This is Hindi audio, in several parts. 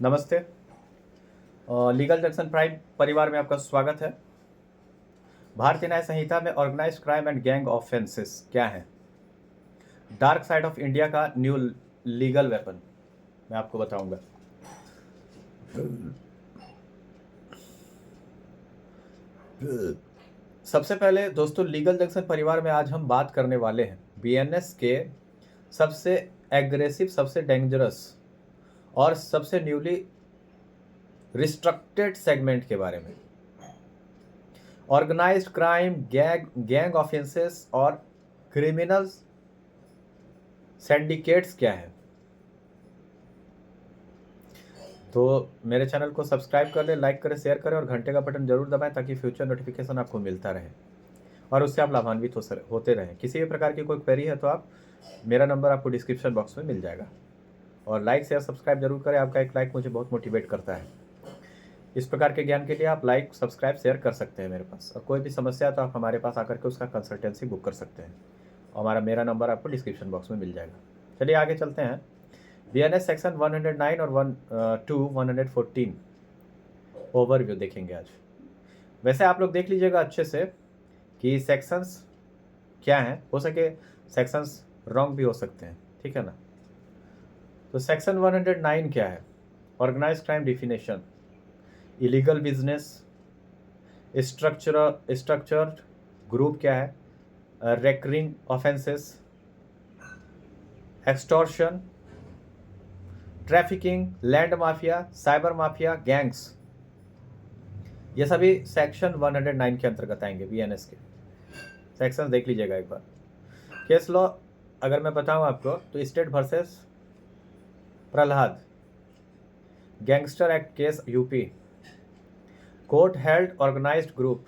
नमस्ते। लीगल जंक्शन प्राइम परिवार में आपका स्वागत है। भारतीय न्याय संहिता में organised crime and gang offences क्या है? डार्क साइड ऑफ इंडिया का न्यू लीगल वेपन मैं आपको बताऊंगा। सबसे पहले दोस्तों, लीगल जंक्शन परिवार में आज हम बात करने वाले हैं बीएनएस के सबसे एग्रेसिव, सबसे डेंजरस और सबसे न्यूली रिस्ट्रक्टेड सेगमेंट के बारे में। ऑर्गेनाइज्ड क्राइम, गैंग ऑफेंसेस और क्रिमिनल सिंडिकेट्स क्या है। तो मेरे चैनल को सब्सक्राइब कर लें, लाइक करें, शेयर करें और घंटे का बटन जरूर दबाएं ताकि फ्यूचर नोटिफिकेशन आपको मिलता रहे और उससे आप लाभान्वित होते रहें। किसी भी प्रकार की कोई क्वेरी है तो आप मेरा नंबर आपको डिस्क्रिप्शन बॉक्स में मिल जाएगा। और लाइक शेयर सब्सक्राइब जरूर करें, आपका एक लाइक मुझे बहुत मोटिवेट करता है। इस प्रकार के ज्ञान के लिए आप लाइक सब्सक्राइब शेयर कर सकते हैं मेरे पास, और कोई भी समस्या तो आप हमारे पास आकर के उसका कंसल्टेंसी बुक कर सकते हैं। और मेरा नंबर आपको डिस्क्रिप्शन बॉक्स में मिल जाएगा। चलिए आगे चलते हैं। बीएनएस सेक्शन 109 और 114 ओवरव्यू देखेंगे आज। वैसे आप लोग देख लीजिएगा अच्छे से कि सेक्शंस क्या हैं। हो सके सेक्शंस रॉन्ग भी हो सकते हैं, ठीक है ना। तो सेक्शन 109 क्या है? Organised crime definition, illegal business, structured group क्या है, recurring offences, extortion, trafficking, land mafia, cyber mafia, gangs, ये सभी सेक्शन 109 के अंतर्गत आएंगे। बीएनएस के सेक्शन देख लीजिएगा एक बार। केस लॉ अगर मैं बताऊं आपको तो state versus Prahlad, gangster act case UP, court held organised group,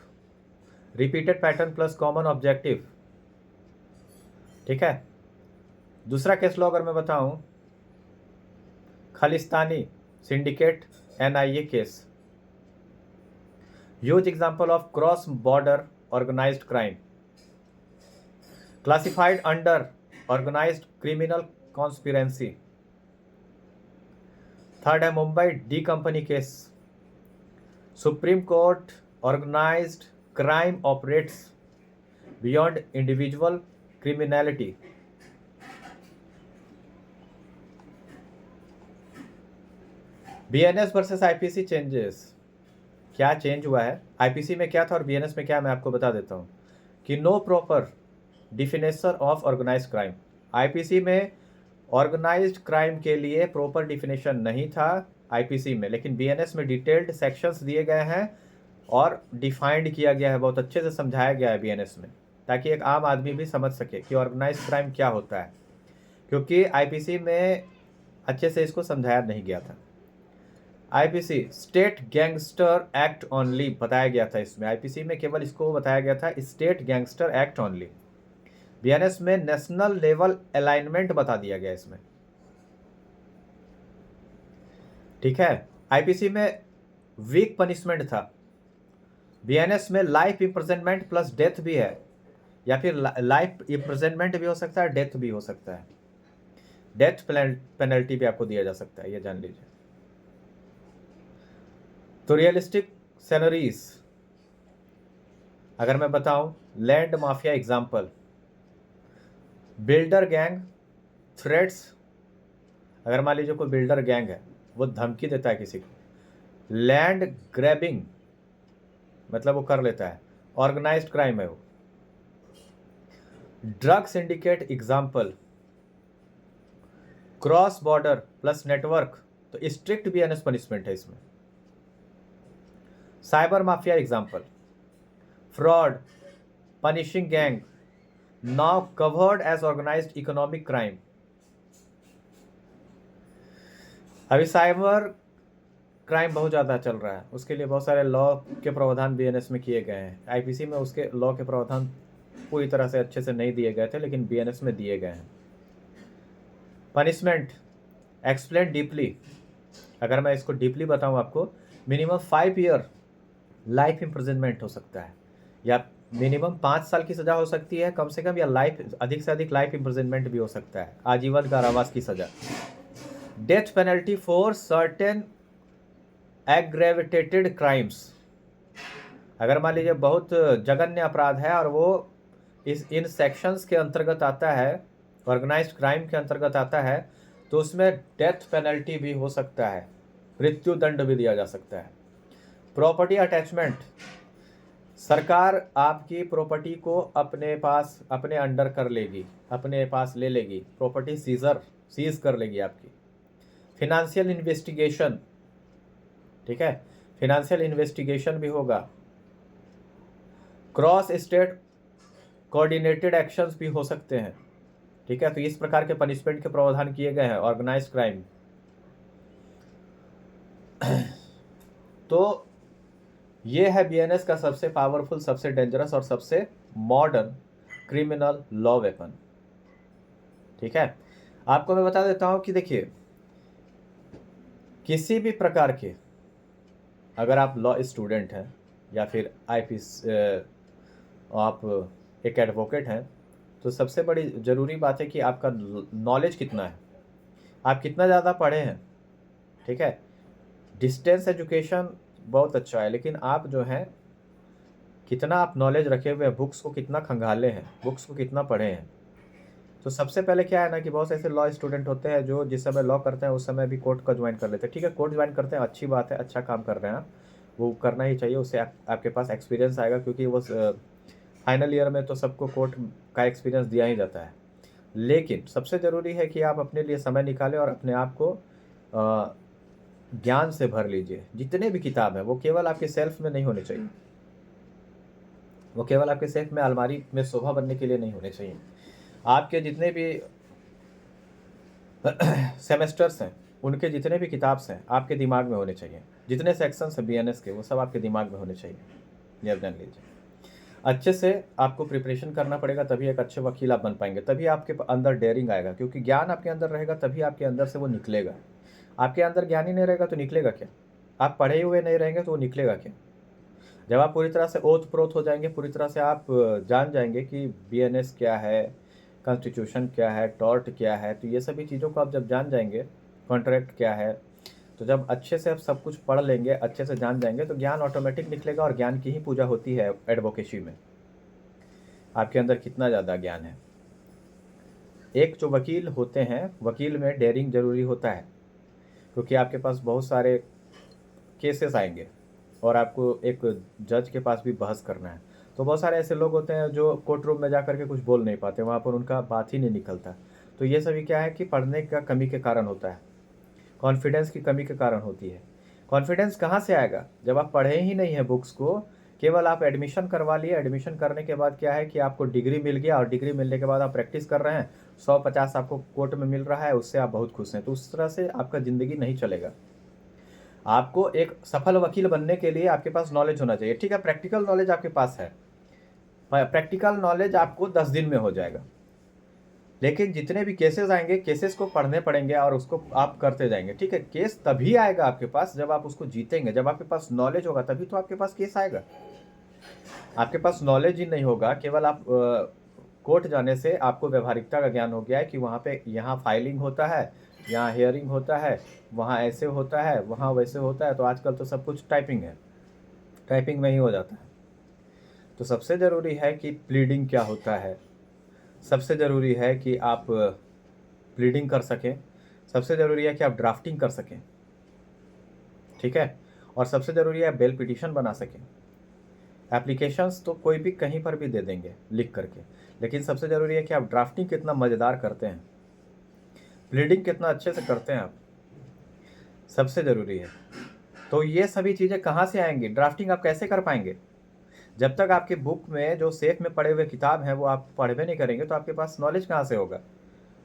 repeated pattern plus common objective, ठीक है। दूसरा केस लॉ अगर मैं बताऊं, Khalistani syndicate NIA case, huge example of cross border organised crime, classified under organised criminal conspiracy. Third है Mumbai D company case, supreme court organised crime operates beyond individual criminality. BNS versus IPC changes, क्या चेंज हुआ है, आईपीसी में क्या था और बीएनएस में क्या, मैं आपको बता देता हूं कि no proper definition of organised crime. IPC में ऑर्गेनाइज्ड क्राइम के लिए प्रॉपर डिफिनेशन नहीं था आईपीसी में, लेकिन बीएनएस में डिटेल्ड सेक्शंस दिए गए हैं और डिफाइंड किया गया है, बहुत अच्छे से समझाया गया है बीएनएस में, ताकि एक आम आदमी भी समझ सके कि ऑर्गेनाइज्ड क्राइम क्या होता है, क्योंकि आईपीसी में अच्छे से इसको समझाया नहीं गया था। IPC state gangster act only बताया गया था इसमें, आईपीसी में केवल इसको बताया गया था state gangster act only. BNS में नेशनल लेवल अलाइनमेंट बता दिया गया इसमें, ठीक है। आईपीसी में वीक पनिशमेंट था, बीएनएस में लाइफ इम्प्रिजनमेंट प्लस डेथ भी है, या फिर लाइफ इम्प्रिजनमेंट भी हो सकता है, डेथ भी हो सकता है। डेथ पेनल्टी भी आपको दिया जा सकता है, ये जान लीजिए। तो रियलिस्टिक सैलरीज अगर मैं बताऊं, land mafia example, builder gang threats, अगर मान लीजिए कोई बिल्डर गैंग है, वो धमकी देता है किसी को, लैंड ग्रैबिंग मतलब वो कर लेता है, ऑर्गेनाइज्ड क्राइम है वो। Drug syndicate example, cross border plus network, तो स्ट्रिक्ट बीएनएस पनिशमेंट है इसमें। Cyber mafia example, fraud, punishing gang, now covered as organised economic crime. अभी साइबर क्राइम बहुत ज़्यादा चल रहा है, उसके लिए बहुत सारे लॉ के प्रावधान बीएनएस में किए गए हैं। आईपीसी में उसके लॉ के प्रावधान पूरी तरह से अच्छे से नहीं दिए गए थे, लेकिन बीएनएस में दिए गए हैं। पनिशमेंट एक्सप्लेन डीपली, अगर मैं इसको डीपली बताऊं आपको, मिनिमम 5 ईयर लाइफ इम्प्रिजनमेंट हो सकता है, या मिनिमम 5 साल की सज़ा हो सकती है कम से कम, या लाइफ अधिक से अधिक लाइफ इम्प्रिजनमेंट भी हो सकता है, आजीवन कारावास की सज़ा। Death penalty for certain aggravated crimes, अगर मान लीजिए बहुत जघन्य अपराध है और वो इन सेक्शंस के अंतर्गत आता है, ऑर्गेनाइज्ड क्राइम के अंतर्गत आता है, तो उसमें डेथ पेनल्टी भी हो सकता है, मृत्यु दंड भी दिया जा सकता है। प्रॉपर्टी अटैचमेंट, सरकार आपकी प्रॉपर्टी को अपने पास अपने अंडर कर लेगी, अपने पास ले लेगी, प्रॉपर्टी सीज कर लेगी आपकी। फिनेंशियल इन्वेस्टिगेशन, ठीक है, फिनेंशियल इन्वेस्टिगेशन भी होगा। क्रॉस स्टेट कोऑर्डिनेटेड एक्शंस भी हो सकते हैं, ठीक है। तो इस प्रकार के पनिशमेंट के प्रावधान किए गए हैं ऑर्गेनाइज्ड क्राइम। तो ये है बीएनएस का सबसे पावरफुल, सबसे डेंजरस और सबसे मॉडर्न क्रिमिनल लॉ वेपन, ठीक है। आपको मैं बता देता हूं कि देखिए, किसी भी प्रकार के, अगर आप लॉ स्टूडेंट हैं या फिर आईपीएस, आप एक एडवोकेट हैं, तो सबसे बड़ी ज़रूरी बात है कि आपका नॉलेज कितना है, आप कितना ज़्यादा पढ़े हैं, ठीक है। डिस्टेंस एजुकेशन बहुत अच्छा है, लेकिन आप जो हैं कितना आप नॉलेज रखे हुए हैं, बुक्स को कितना खंगाले हैं, बुक्स को कितना पढ़े हैं। तो सबसे पहले क्या है ना कि बहुत से ऐसे लॉ स्टूडेंट होते हैं जो जिस समय लॉ करते हैं उस समय भी कोर्ट का ज्वाइन कर लेते हैं, ठीक है। कोर्ट ज्वाइन करते हैं, अच्छी बात है, अच्छा काम कर रहे हैं आप, वो करना ही चाहिए, उससे आपके पास एक्सपीरियंस आएगा, क्योंकि वो फाइनल ईयर में तो सबको कोर्ट का एक्सपीरियंस दिया ही जाता है। लेकिन सबसे ज़रूरी है कि आप अपने लिए समय निकालें और अपने आप को ज्ञान से भर लीजिए। जितने भी किताब हैं वो केवल आपके सेल्फ में नहीं होने चाहिए, वो केवल आपके सेल्फ में अलमारी में शोभा बनने के लिए नहीं होने चाहिए। आपके जितने भी सेमेस्टर्स हैं, उनके जितने भी किताब्स हैं आपके दिमाग में होने चाहिए, जितने सेक्शंस हैं बीएनएस के वो सब आपके दिमाग में होने चाहिए, ये आप जान लीजिए। अच्छे से आपको प्रिपरेशन करना पड़ेगा, तभी एक अच्छे वकील आप बन पाएंगे, तभी आपके अंदर डेयरिंग आएगा, क्योंकि ज्ञान आपके अंदर रहेगा तभी आपके अंदर से वो निकलेगा। आपके अंदर ज्ञान ही नहीं रहेगा तो निकलेगा क्या? आप पढ़े हुए नहीं रहेंगे तो वो निकलेगा क्या? जब आप पूरी तरह से ओत प्रोत हो जाएंगे, पूरी तरह से आप जान जाएंगे कि बीएनएस क्या है, कॉन्स्टिट्यूशन क्या है, टॉर्ट क्या है, तो ये सभी चीज़ों को आप जब जान जाएंगे, कॉन्ट्रैक्ट क्या है, तो जब अच्छे से आप सब कुछ पढ़ लेंगे, अच्छे से जान जाएंगे, तो ज्ञान ऑटोमेटिक निकलेगा। और ज्ञान की ही पूजा होती है एडवोकेसी में। आपके अंदर कितना ज़्यादा ज्ञान है। एक जो वकील होते हैं, वकील में डेयरिंग ज़रूरी होता है, क्योंकि आपके पास बहुत सारे केसेस आएंगे और आपको एक जज के पास भी बहस करना है। तो बहुत सारे ऐसे लोग होते हैं जो कोर्ट रूम में जा कर के कुछ बोल नहीं पाते, वहाँ पर उनका बात ही नहीं निकलता। तो ये सभी क्या है कि पढ़ने का कमी के कारण होता है, कॉन्फिडेंस की कमी के कारण होती है। कॉन्फिडेंस कहाँ से आएगा जब आप पढ़े ही नहीं है बुक्स को, केवल आप एडमिशन करवा लिए, एडमिशन करने के बाद क्या है कि आपको डिग्री मिल गया और डिग्री मिलने के बाद आप प्रैक्टिस कर रहे हैं, 150 आपको कोर्ट में मिल रहा है, उससे आप बहुत खुश हैं। तो उस तरह से आपका ज़िंदगी नहीं चलेगा। आपको एक सफल वकील बनने के लिए आपके पास नॉलेज होना चाहिए, ठीक है। प्रैक्टिकल नॉलेज आपके पास है, प्रैक्टिकल नॉलेज आपको 10 दिन में हो जाएगा, लेकिन जितने भी केसेस आएंगे, केसेस को पढ़ने पड़ेंगे और उसको आप करते जाएंगे, ठीक है। केस तभी आएगा आपके पास जब आप उसको जीतेंगे, जब आपके पास नॉलेज होगा तभी तो आपके पास केस आएगा। आपके पास नॉलेज ही नहीं होगा, केवल आप कोर्ट जाने से आपको व्यवहारिकता का ज्ञान हो गया है कि वहाँ पे यहाँ फाइलिंग होता है, यहाँ हियरिंग होता है, वहाँ ऐसे होता है, वहाँ वैसे होता है। तो आजकल तो सब कुछ टाइपिंग है, टाइपिंग में ही हो जाता है। तो सबसे ज़रूरी है कि प्लीडिंग क्या होता है, सबसे ज़रूरी है कि आप प्लीडिंग कर सकें, सबसे ज़रूरी है कि आप ड्राफ्टिंग कर सकें, ठीक है। और सबसे ज़रूरी है बेल पिटीशन बना सकें। एप्लीकेशंस तो कोई भी कहीं पर भी दे देंगे लिख करके, लेकिन सबसे ज़रूरी है कि आप ड्राफ्टिंग कितना मज़ेदार करते हैं, प्लीडिंग कितना अच्छे से करते हैं आप, सबसे ज़रूरी है। तो ये सभी चीज़ें कहाँ से आएंगी? ड्राफ्टिंग आप कैसे कर पाएंगे? जब तक आपके बुक में जो सेफ में पढ़े हुए किताब हैं वो आप पढ़वे नहीं करेंगे तो आपके पास नॉलेज कहाँ से होगा?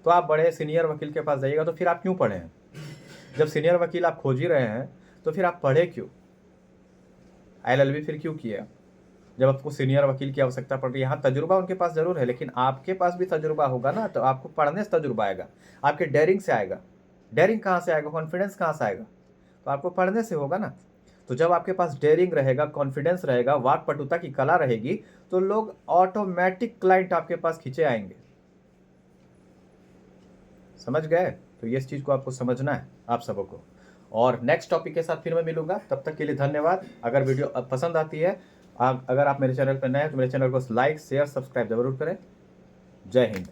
तो आप बड़े सीनियर वकील के पास जाइएगा, तो फिर आप क्यों पढ़े हैं? जब सीनियर वकील आप खोज ही रहे हैं तो फिर आप पढ़े क्यों? एलएलबी फिर क्यों किया जब आपको सीनियर वकील की आवश्यकता पड़ रही है? यहाँ तजुर्बा उनके पास ज़रूर है, लेकिन आपके पास भी तजुर्बा होगा ना, तो आपको पढ़ने से तजुर्बा आएगा, आपके डेयरिंग से आएगा। डेयरिंग कहाँ से आएगा? कॉन्फिडेंस कहाँ से आएगा? तो आपको पढ़ने से होगा ना। तो जब आपके पास डेयरिंग रहेगा, कॉन्फिडेंस रहेगा, वाक्पटुता की कला रहेगी, तो लोग ऑटोमेटिक क्लाइंट आपके पास खींचे आएंगे। समझ गए? तो ये इस चीज़ को आपको समझना है आप सबको। और नेक्स्ट टॉपिक के साथ फिर मैं मिलूंगा। तब तक के लिए धन्यवाद। अगर वीडियो पसंद आती है, अगर आप मेरे चैनल पर नए हैं तो मेरे चैनल को लाइक शेयर सब्सक्राइब जरूर करें। जय हिंद।